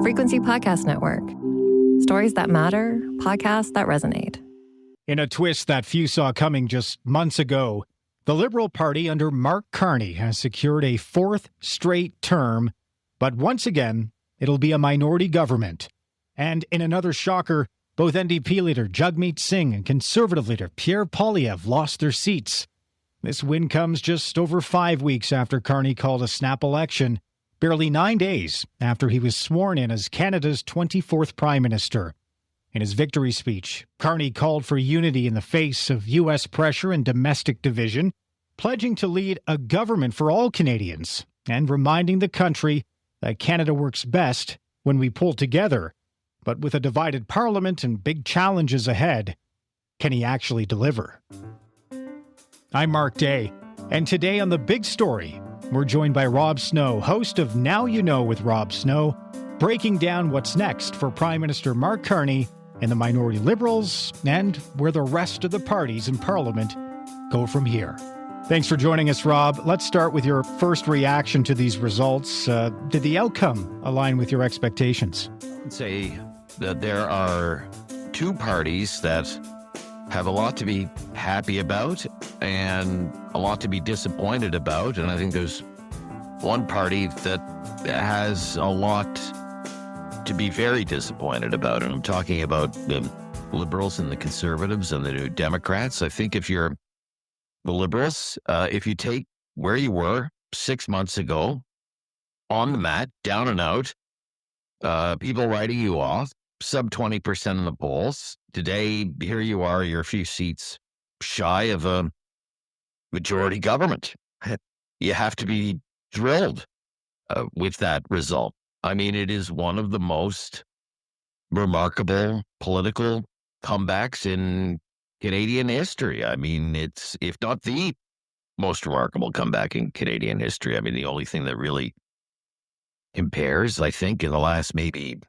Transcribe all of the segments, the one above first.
Frequency Podcast Network. Stories that matter, podcasts that resonate. In a twist that few saw coming just months ago, the Liberal Party under Mark Carney has secured a fourth straight term, but once again, it'll be a minority government. And in another shocker, both NDP leader Jagmeet Singh and Conservative leader Pierre Poilievre lost their seats. This win comes just over 5 weeks after Carney called a snap election, barely 9 days after he was sworn in as Canada's 24th Prime Minister. In his victory speech, Carney called for unity in the face of U.S. pressure and domestic division, pledging to lead a government for all Canadians and reminding the country that Canada works best when we pull together. But with a divided parliament and big challenges ahead, can he actually deliver? I'm Mark Day, and today on The Big Story, we're joined by Rob Snow, host of Now You Know with Rob Snow, breaking down what's next for Prime Minister Mark Carney and the minority Liberals, and where the rest of the parties in Parliament go from here. Thanks for joining us, Rob. Let's start with your first reaction to these results. Did the outcome align with your expectations? I'd say that there are two parties that have a lot to be happy about and a lot to be disappointed about. And I think there's one party that has a lot to be very disappointed about. And I'm talking about the Liberals and the Conservatives and the New Democrats. I think if you're the Liberals, if you take where you were 6 months ago, on the mat, down and out, people writing you off, sub 20% in the polls. Today, here you are, you're a few seats shy of a majority government. You have to be thrilled with that result. I mean, it is one of the most remarkable political comebacks in Canadian history. I mean, it's, if not the most remarkable comeback in Canadian history. I mean, the only thing that really compares, I think, in the last maybe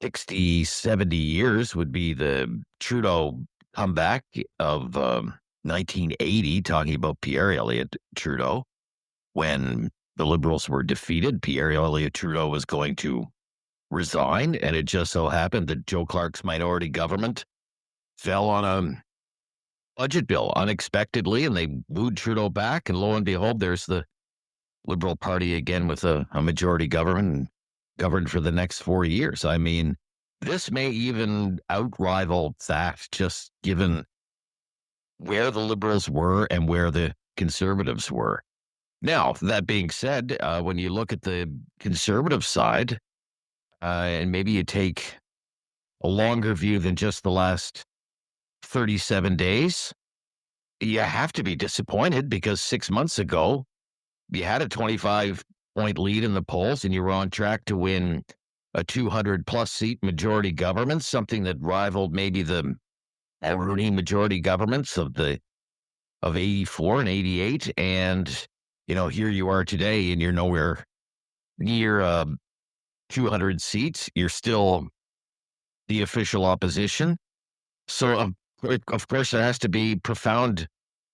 60, 70 years would be the Trudeau comeback of 1980, talking about Pierre Elliott Trudeau. When the Liberals were defeated, Pierre Elliott Trudeau was going to resign, and it just so happened that Joe Clark's minority government fell on a budget bill unexpectedly, and they wooed Trudeau back, and lo and behold, there's the Liberal Party again with a majority government and governed for the next 4 years. I mean, this may even outrival that, just given where the Liberals were and where the Conservatives were. Now, that being said, when you look at the Conservative side, and maybe you take a longer view than just the last 37 days, you have to be disappointed because 6 months ago, you had a 25-point lead in the polls and you were on track to win a 200-plus seat majority government, something that rivaled maybe the Alberni majority governments of 84 and 88. And, you know, here you are today and you're nowhere near 200 seats. You're still the official opposition. So, of course, there has to be profound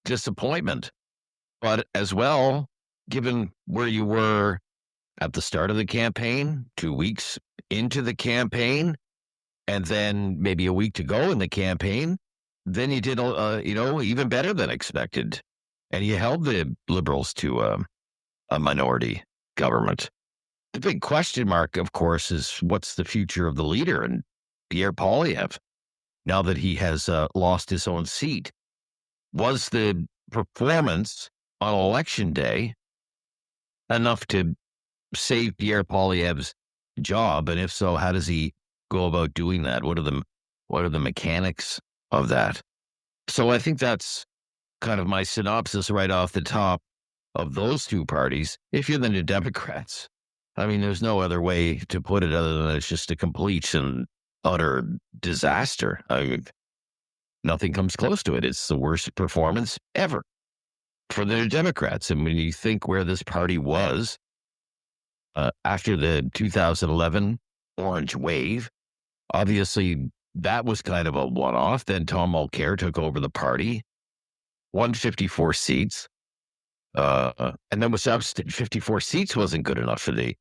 disappointment. But as well, given where you were at the start of the campaign, 2 weeks into the campaign, and then maybe a week to go in the campaign, then you did, even better than expected. And you held the Liberals to a minority government. The big question mark, of course, is what's the future of the leader and Pierre Poilievre, now that he has lost his own seat? Was the performance on election day enough to save Pierre Poilievre's job? And if so, how does he go about doing that? What are the mechanics of that? So I think that's kind of my synopsis right off the top of those two parties. If you're the New Democrats, I mean, there's no other way to put it other than it's just a complete and utter disaster. I mean, nothing comes close to it. It's the worst performance ever for the New Democrats. And when you think where this party was after the 2011 Orange Wave, obviously that was kind of a one-off. Then Tom Mulcair took over the party, won 54 seats. And then was 54 seats wasn't good enough for the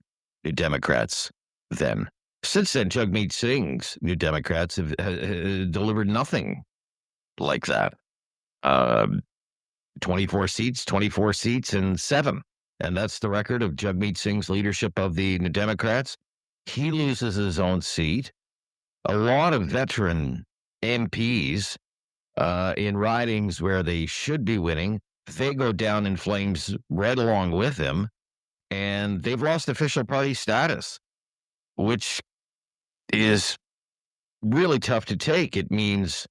Democrats. then. Since then, Jagmeet Singh's New Democrats have delivered nothing like that. 24 seats, and 7. And that's the record of Jagmeet Singh's leadership of the New Democrats. He loses his own seat. A lot of veteran MPs in ridings where they should be winning, they go down in flames right along with him, and they've lost official party status, which is really tough to take. It means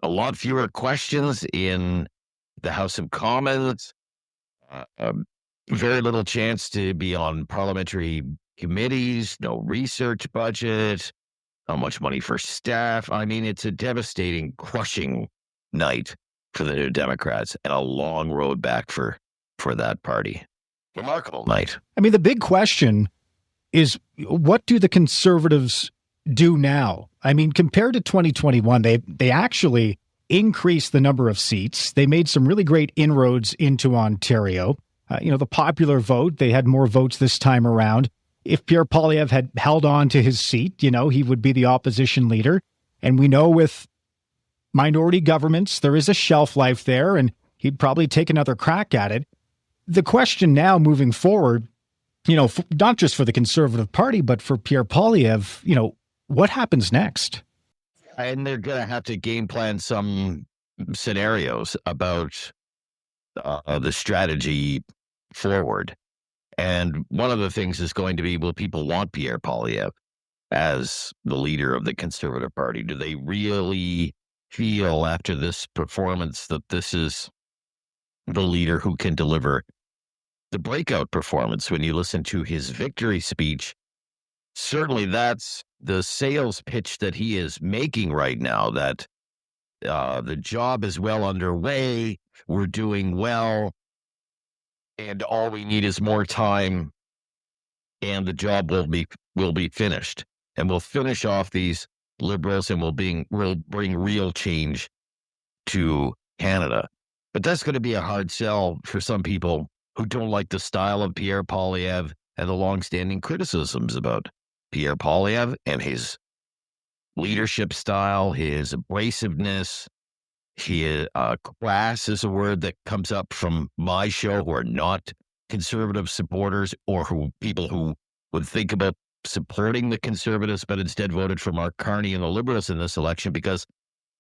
a lot fewer questions in the House of Commons, very little chance to be on parliamentary committees, no research budget, not much money for staff. I mean, it's a devastating, crushing night for the New Democrats and a long road back for that party. Remarkable night. I mean, the big question is, what do the Conservatives do now? I mean, compared to 2021, they actually increased the number of seats. They made some really great inroads into Ontario. The popular vote, they had more votes this time around. If Pierre Poilievre had held on to his seat, he would be the opposition leader. And we know with minority governments, there is a shelf life there, and he'd probably take another crack at it. The question now moving forward, not just for the Conservative Party, but for Pierre Poilievre, what happens next? And they're going to have to game plan some scenarios about the strategy forward. And one of the things is going to be, will people want Pierre Poilievre as the leader of the Conservative Party? Do they really feel after this performance that this is the leader who can deliver the breakout performance? When you listen to his victory speech, certainly that's the sales pitch that he is making right now, that the job is well underway, we're doing well, and all we need is more time, and the job will be finished. And we'll finish off these Liberals, and we'll bring real change to Canada. But that's going to be a hard sell for some people who don't like the style of Pierre Poilievre and the longstanding criticisms about Pierre Poilievre and his leadership style, his abrasiveness. Crass is a word that comes up from my show, who are not Conservative supporters, or people who would think about supporting the Conservatives but instead voted for Mark Carney and the Liberals in this election because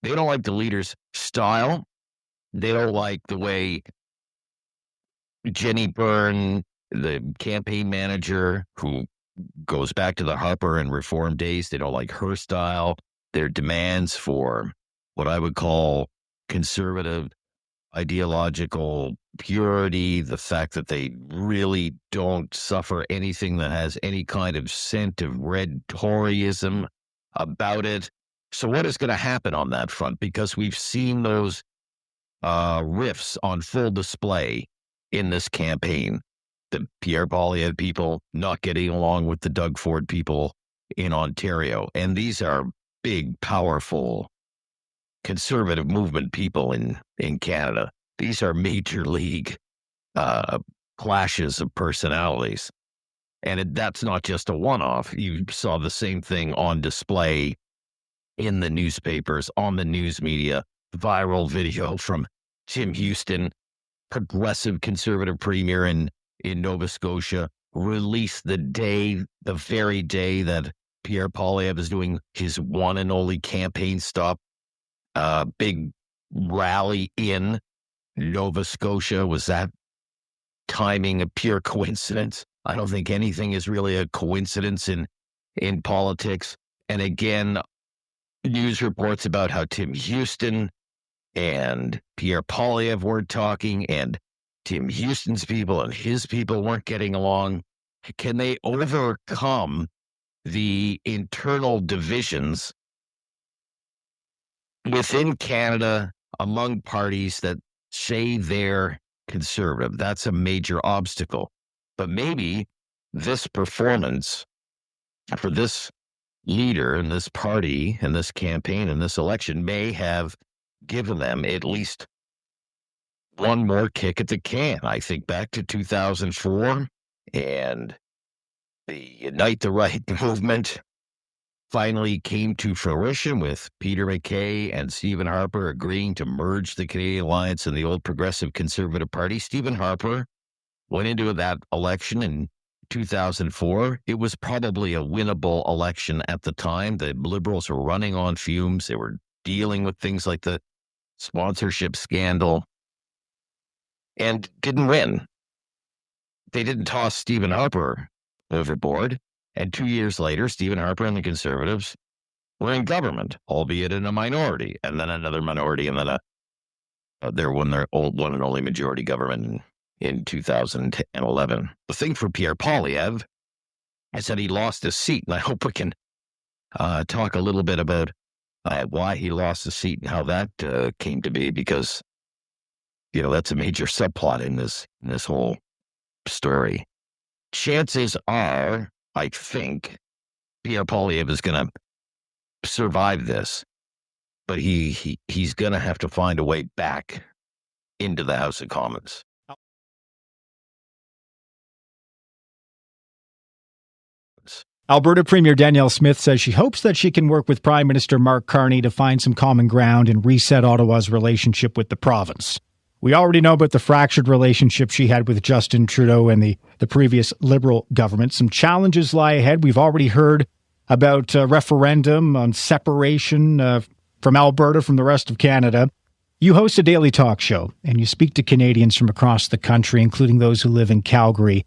they don't like the leader's style. They don't like the way Jenny Byrne, the campaign manager, who goes back to the Harper and Reform days, they don't like her style. Their demands for what I would call conservative ideological purity, the fact that they really don't suffer anything that has any kind of scent of red Toryism about it. So what is going to happen on that front? Because we've seen those rifts on full display in this campaign. The Pierre Poilievre people not getting along with the Doug Ford people in Ontario. And these are big, powerful, conservative movement people in Canada. These are major league clashes of personalities. And that's not just a one-off. You saw the same thing on display in the newspapers, on the news media. Viral video from Tim Houston, progressive conservative premier in Nova Scotia, released the very day that Pierre Poilievre is doing his one and only campaign stop. Big rally in Nova Scotia. Was that timing a pure coincidence? I don't think anything is really a coincidence in politics. And again, news reports about how Tim Houston and Pierre Poilievre were talking, and Tim Houston's people and his people weren't getting along. Can they overcome the internal divisions within Canada among parties that say they're conservative? That's a major obstacle. But maybe this performance for this leader and this party and this campaign and this election may have given them at least one more kick at the can. I think back to 2004, and The Unite the Right movement finally came to fruition with Peter MacKay and Stephen Harper agreeing to merge the Canadian Alliance and the old Progressive Conservative Party. Stephen Harper went into that election in 2004. It was probably a winnable election at the time. The Liberals were running on fumes. They were dealing with things like the sponsorship scandal and didn't win. They didn't toss Stephen Harper overboard. And 2 years later, Stephen Harper and the Conservatives were in government, albeit in a minority, and then another minority, and then their one and only majority government in 2011. The thing for Pierre Poilievre is that he lost his seat, and I hope we can talk a little bit about why he lost his seat and how that came to be, because that's a major subplot in this whole story. Chances are, I think, Pierre Poilievre is going to survive this, but he's going to have to find a way back into the House of Commons. Alberta Premier Danielle Smith says she hopes that she can work with Prime Minister Mark Carney to find some common ground and reset Ottawa's relationship with the province. We already know about the fractured relationship she had with Justin Trudeau and the previous Liberal government. Some challenges lie ahead. We've already heard about a referendum on separation from Alberta from the rest of Canada. You host a daily talk show, and you speak to Canadians from across the country, including those who live in Calgary.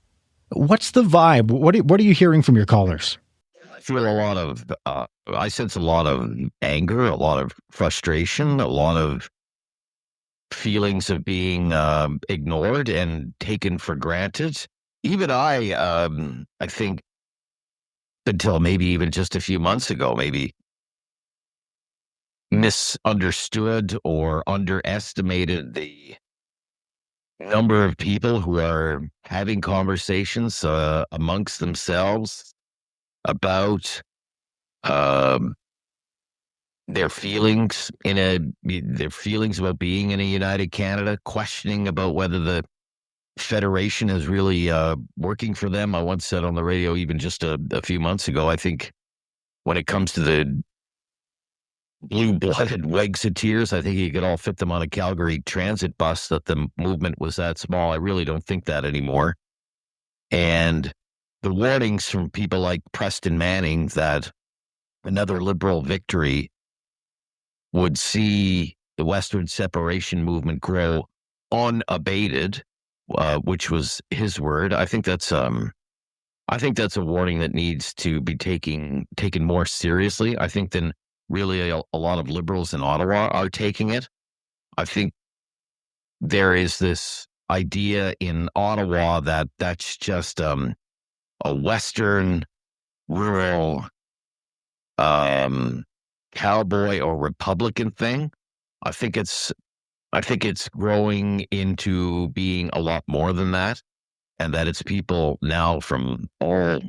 What's the vibe? What are you hearing from your callers? I feel I sense a lot of anger, a lot of frustration, a lot of feelings of being ignored and taken for granted. Even I think until maybe even just a few months ago, maybe misunderstood or underestimated the number of people who are having conversations amongst themselves about their feelings about being in a united Canada, questioning about whether the Federation is really working for them. I once said on the radio, even just a few months ago, I think when it comes to the blue-blooded Wexiteers, I think you could all fit them on a Calgary transit bus, that the movement was that small. I really don't think that anymore. And the warnings from people like Preston Manning that another Liberal victory would see the Western separation movement grow unabated, which was his word. I think that's a warning that needs to be taken more seriously, I think, than really a lot of Liberals in Ottawa are taking it. I think there is this idea in Ottawa that that's just a Western rural cowboy or Republican thing. I think it's growing into being a lot more than that, and that it's people now from all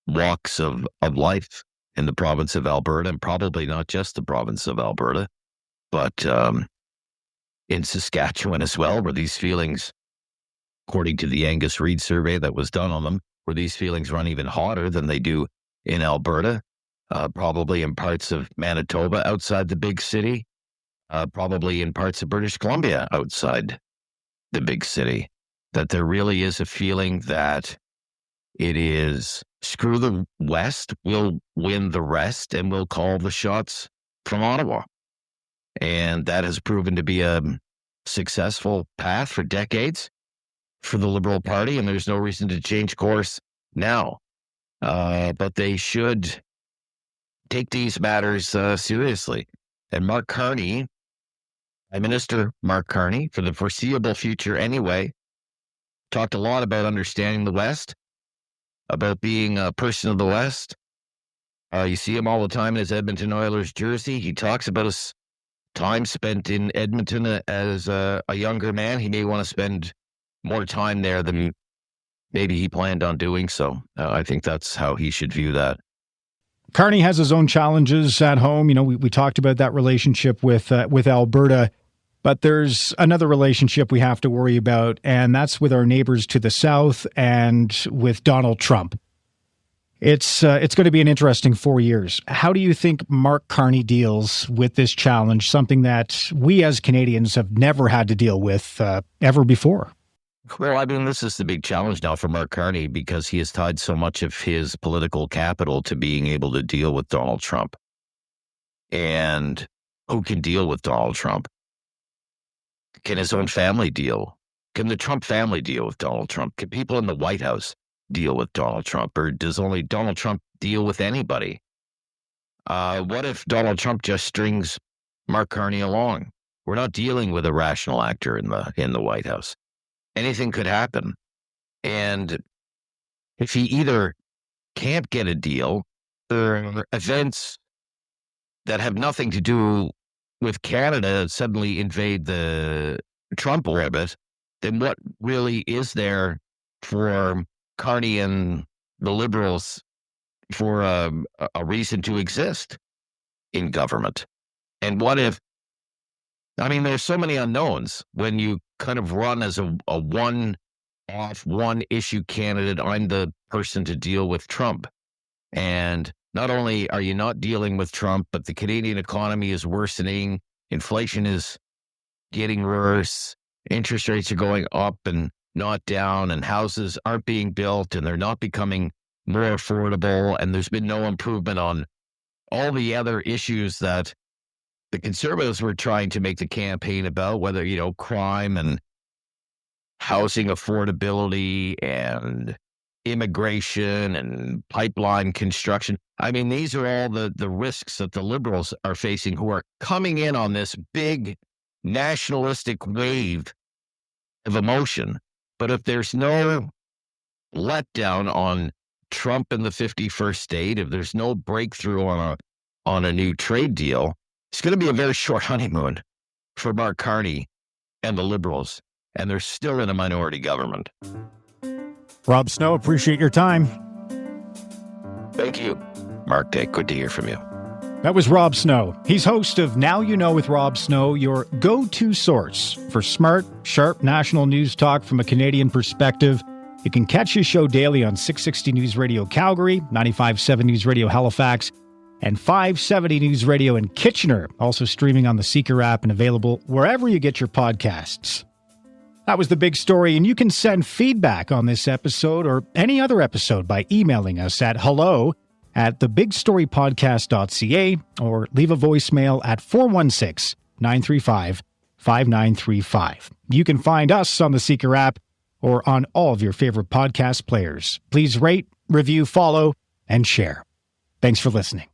walks of life in the province of Alberta, and probably not just the province of Alberta, but in Saskatchewan as well, where these feelings, according to the Angus Reid survey that was done on them, where these feelings run even hotter than they do in Alberta, probably in parts of Manitoba outside the big city, probably in parts of British Columbia outside the big city, that there really is a feeling that it is screw the West, we'll win the rest, and we'll call the shots from Ottawa. And that has proven to be a successful path for decades for the Liberal Party, and there's no reason to change course now. But they should take these matters seriously. And Mark Carney, Prime Minister Mark Carney, for the foreseeable future anyway, talked a lot about understanding the West, about being a person of the West. You see him all the time in his Edmonton Oilers jersey. He talks about his time spent in Edmonton as a younger man. He may want to spend more time there than maybe he planned on doing so. I think that's how he should view that. Carney has his own challenges at home. We talked about that relationship with Alberta, but there's another relationship we have to worry about, and that's with our neighbors to the south and with Donald Trump. It's going to be an interesting 4 years. How do you think Mark Carney deals with this challenge, something that we as Canadians have never had to deal with ever before? Well, I mean, this is the big challenge now for Mark Carney because he has tied so much of his political capital to being able to deal with Donald Trump. And who can deal with Donald Trump? Can his own family deal? Can the Trump family deal with Donald Trump? Can people in the White House deal with Donald Trump? Or does only Donald Trump deal with anybody? What if Donald Trump just strings Mark Carney along? We're not dealing with a rational actor in the White House. Anything could happen. And if he either can't get a deal or events that have nothing to do with Canada suddenly invade the Trump orbit, then what really is there for Carney and the Liberals for a reason to exist in government? And what if, I mean, there's so many unknowns when you kind of run as a one-off, one-issue candidate. I'm the person to deal with Trump. And not only are you not dealing with Trump, but the Canadian economy is worsening. Inflation is getting worse. Interest rates are going up and not down, and houses aren't being built, and they're not becoming more affordable. And there's been no improvement on all the other issues that the Conservatives were trying to make the campaign about, whether, crime and housing affordability and immigration and pipeline construction. I mean, these are all the risks that the Liberals are facing, who are coming in on this big nationalistic wave of emotion. But if there's no letdown on Trump in the 51st state, if there's no breakthrough on a new trade deal, it's going to be a very short honeymoon for Mark Carney and the Liberals, and they're still in a minority government. Rob Snow, appreciate your time. Thank you, Mark Dick. Good to hear from you. That was Rob Snow. He's host of Now You Know with Rob Snow, your go-to source for smart, sharp national news talk from a Canadian perspective. You can catch his show daily on 660 News Radio Calgary, 95.7 News Radio Halifax, and 570 News Radio in Kitchener, also streaming on the Seeker app and available wherever you get your podcasts. That was the big story, and you can send feedback on this episode or any other episode by emailing us at hello@thebigstorypodcast.ca or leave a voicemail at 416-935-5935. You can find us on the Seeker app or on all of your favorite podcast players. Please rate, review, follow, and share. Thanks for listening.